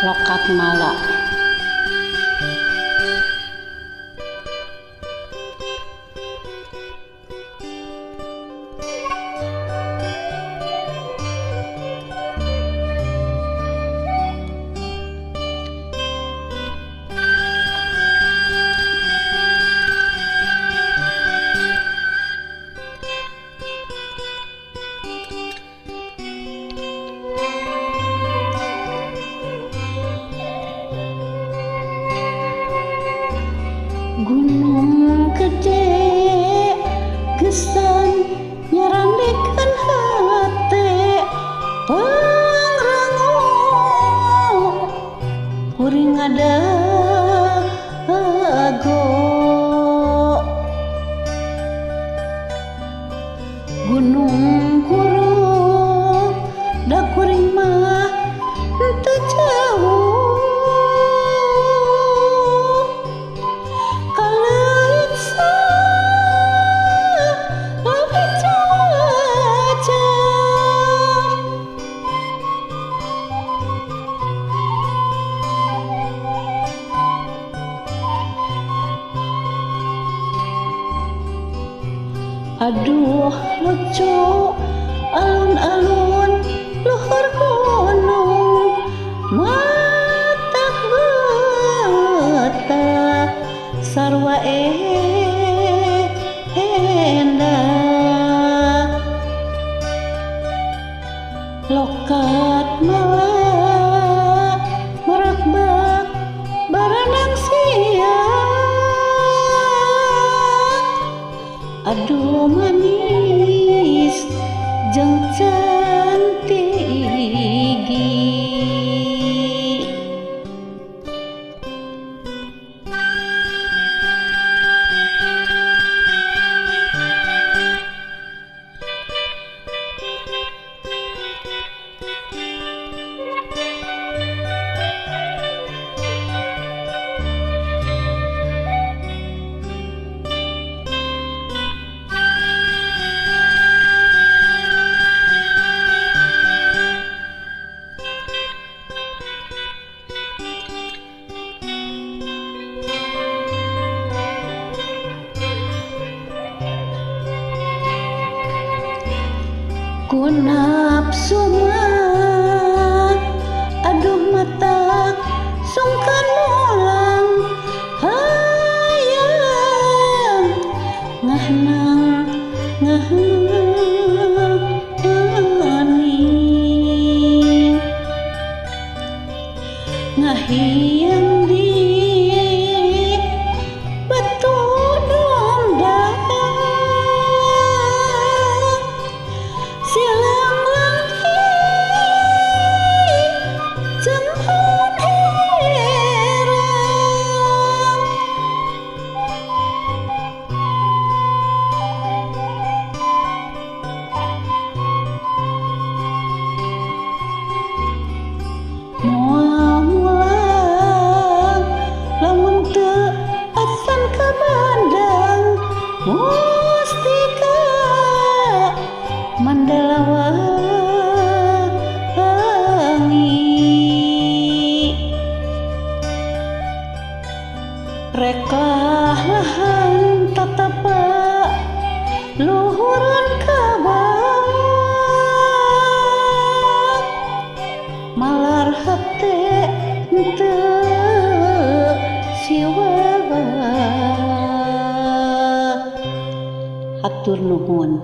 lokat mala. Gunung gede gesan nyerandekan hati pangrango kuring ada ago gunung kurung da kuring mah teu jauh aduh lucu alun-alun luhur gunung matak beta sarwa endah lokat mala merakbak baranang siang aduh manis jeung cantigi ku nafsu mah aduh mata sungkan mulang hayang ngahnang ngahiyang di batu dondang silang langhi jemhun herang moal mulang lamun teu asan ka bandang mustika mandalawangi rekah lahan tatapa luhuran ka bawah malar hate teu siwa hatur nuhun.